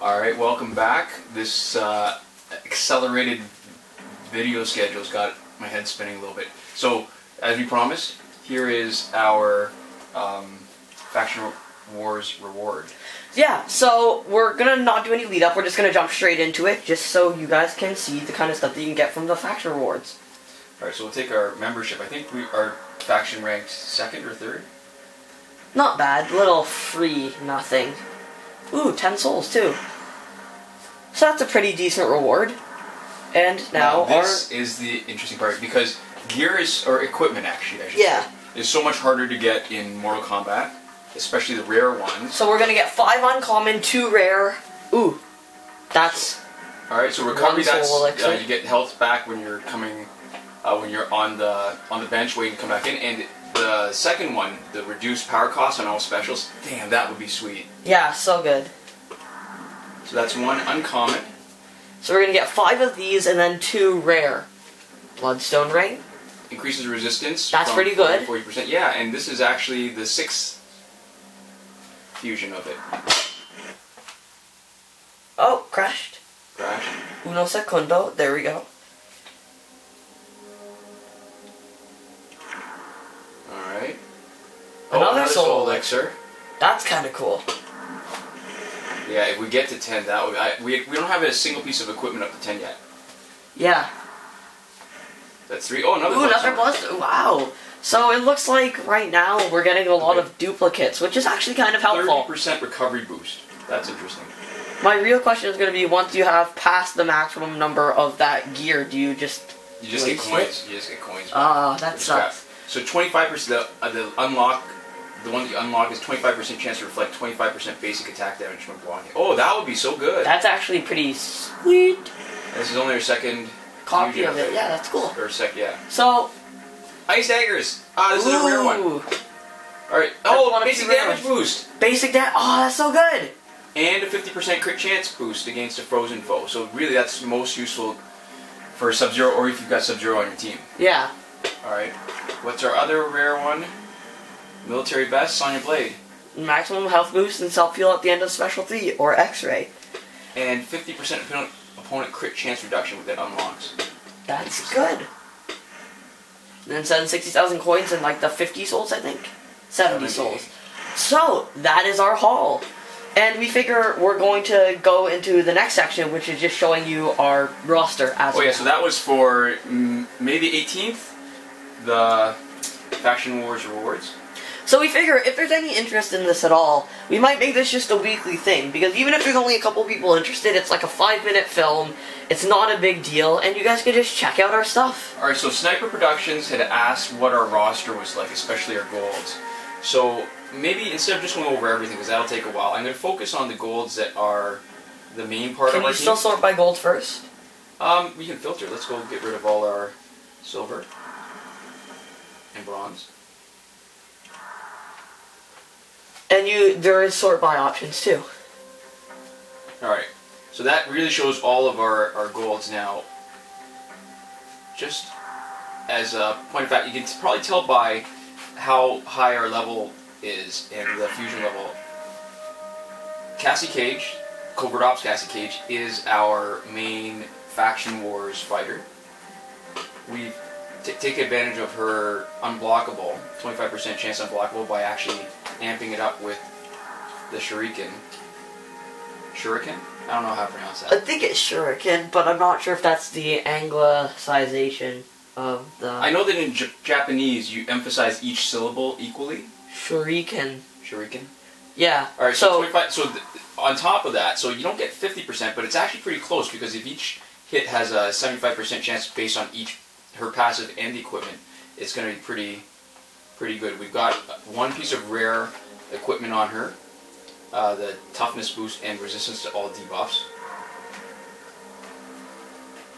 Alright, welcome back. This accelerated video schedule's got my head spinning a little bit. So, as we promised, here is our Faction Wars reward. Yeah, so we're gonna not do any lead up, we're just gonna jump straight into it, just so you guys can see the kind of stuff that you can get from the faction rewards. Alright, so we'll take our membership. I think our faction ranked 2nd or 3rd? Not bad, little free nothing. Ooh, 10 souls too. So that's a pretty decent reward. And now this is the interesting part, because gear is, or equipment actually, I should say, is so much harder to get in Mortal Kombat, especially the rare ones. So we're gonna get 5 uncommon, 2 rare. Ooh, that's alright. So recovery, that's you get health back when you're coming, when you're on the bench waiting to come back in, and the second one, the reduced power cost on all specials. Damn, that would be sweet. Yeah, so good. So that's 1 uncommon. So we're gonna get 5 of these and then 2 rare. Bloodstone ring. Increases resistance. That's from pretty good. 40%. Yeah, and this is actually the 6th fusion of it. Oh, crashed. Crashed. Uno segundo. There we go. Alright. Another soul elixir. That's kind of cool. Yeah, if we get to 10, that would we don't have a single piece of equipment up to 10 yet. Yeah. That's 3. Oh, another. Ooh, another bloodstone. Wow. So it looks like right now we're getting a lot of duplicates, which is actually kind of helpful. 30% recovery boost. That's interesting. My real question is going to be: once you have passed the maximum number of that gear, do you just get coins? You just get coins. That sucks. So 25%. The unlock. The one that you unlock is 25% chance to reflect 25% basic attack damage when blocking. Oh, that would be so good. That's actually pretty sweet. This is only our second copy of it. Yeah, that's cool. Or yeah. So, ice daggers. This is a rare one. All right. Oh, basic damage boost. Basic damage. Oh, that's so good. And a 50% crit chance boost against a frozen foe. So really, that's most useful for Sub-Zero, or if you've got Sub-Zero on your team. Yeah. All right. What's our other rare one? Military vest on your blade. Maximum health boost and self-heal at the end of specialty, or X-ray. And 50% opponent crit chance reduction with that unlocks. That's good. And then send 60,000 coins and like the 50 souls, I think? 70 souls. So, that is our haul. And we figure we're going to go into the next section, which is just showing you our roster as yeah, so that was for May the 18th, the Faction Wars rewards. So we figure if there's any interest in this at all, we might make this just a weekly thing, because even if there's only a couple people interested, it's like a 5-minute film, it's not a big deal, and you guys can just check out our stuff. Alright, so Sniper Productions had asked what our roster was like, especially our golds. So maybe instead of just going over everything, because that'll take a while, I'm going to focus on the golds that are the main part of our team. Can you still sort by gold first? We can filter. Let's go get rid of all our silver and bronze. And there is sort by options too. Alright, so that really shows all of our golds now. Just as a point of fact, you can probably tell by how high our level is and the fusion level. Cassie Cage, Covert Ops Cassie Cage, is our main Faction Wars fighter. We take advantage of her unblockable, 25% chance unblockable, by actually amping it up with the Shuriken. Shuriken? I don't know how to pronounce that. I think it's Shuriken, but I'm not sure if that's the anglicization of the... I know that in Japanese you emphasize each syllable equally. Shuriken. Shuriken? Yeah. Alright, so 25, on top of that, so you don't get 50%, but it's actually pretty close, because if each hit has a 75% chance based on her passive and the equipment, it's going to be pretty good. We've got 1 piece of rare equipment on her, the toughness boost and resistance to all debuffs.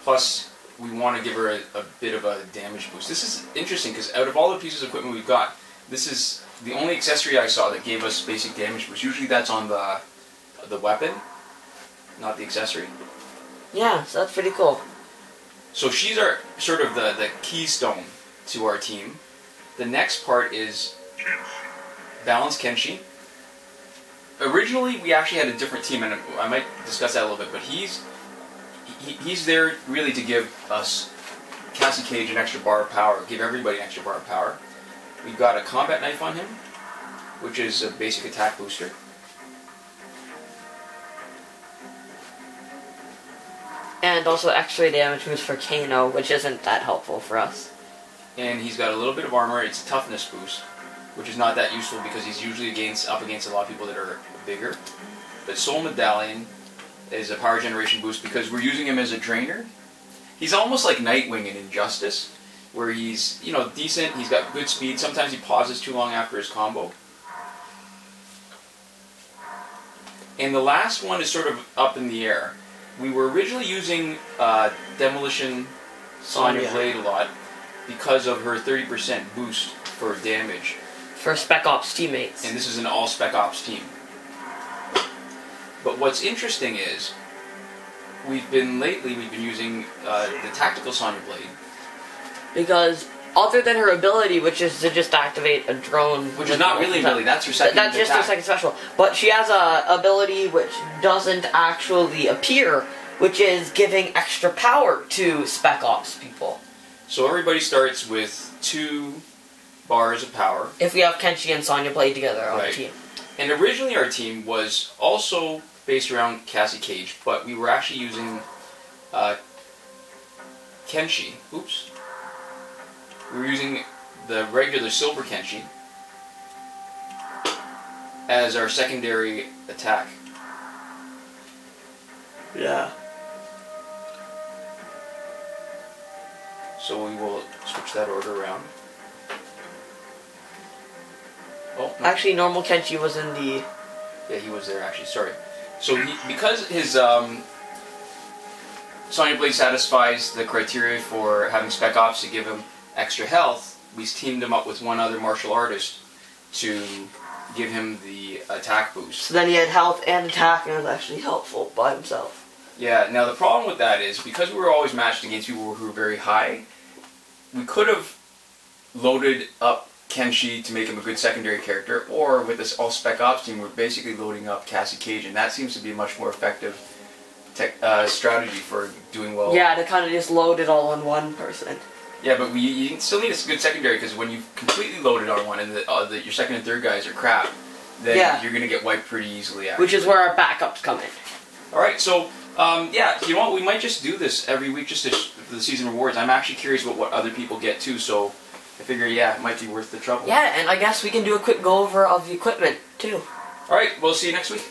Plus, we want to give her a bit of a damage boost. This is interesting, because out of all the pieces of equipment we've got, this is the only accessory I saw that gave us basic damage boost. Usually that's on the weapon, not the accessory. Yeah, so that's pretty cool. So she's our sort of the keystone to our team. The next part is Balance Kenshi. originally we actually had a different team, and I might discuss that a little bit. But he's there really to give us Cassie Cage an extra bar of power, give everybody an extra bar of power. We've got a combat knife on him, which is a basic attack booster. And also X-ray damage boost for Kano, which isn't that helpful for us. And he's got a little bit of armor. It's a toughness boost, which is not that useful because he's usually up against a lot of people that are bigger. But Soul Medallion is a power generation boost because we're using him as a drainer. He's almost like Nightwing in Injustice, where he's, you know, decent, he's got good speed. Sometimes he pauses too long after his combo. And the last one is sort of up in the air. We were originally using Demolition Sonya Blade a lot because of her 30% boost for damage. For Spec Ops teammates. And this is an all Spec Ops team. But what's interesting is, we've been using the Tactical Sonya Blade. Because other than her ability, which is to just activate a drone... Which is not really an ability, that's her second That's just her attack. second special. But she has a ability which doesn't actually appear, which is giving extra power to Spec Ops people. So everybody starts with 2 bars of power. If we have Kenshi and Sonya Blade together on the team. And originally our team was also based around Cassie Cage, but we were actually using Kenshi. Oops. We were using the regular Silver Kenshi as our secondary attack. Yeah. So we will switch that order around. Oh, no. Actually, normal Kenshi was in the... Yeah, he was there actually, sorry. So because his Sonya Blade satisfies the criteria for having Spec Ops to give him extra health, we teamed him up with one other martial artist to give him the attack boost. So then he had health and attack, and it was actually helpful by himself. Yeah, now the problem with that is, because we were always matched against people who were very high, we could have loaded up Kenshi to make him a good secondary character, or with this all Spec Ops team, we're basically loading up Cassie Cage, and that seems to be a much more effective strategy for doing well. Yeah, to kind of just load it all on one person. Yeah, but you still need a good secondary, because when you've completely loaded on one and your second and third guys are crap, then you're going to get wiped pretty easily. Actually. Which is where our backups come in. Alright, so, yeah, you know what, we might just do this every week just for the season rewards. I'm actually curious about what other people get too, so I figure, yeah, it might be worth the trouble. Yeah, and I guess we can do a quick go over of the equipment, too. Alright, we'll see you next week.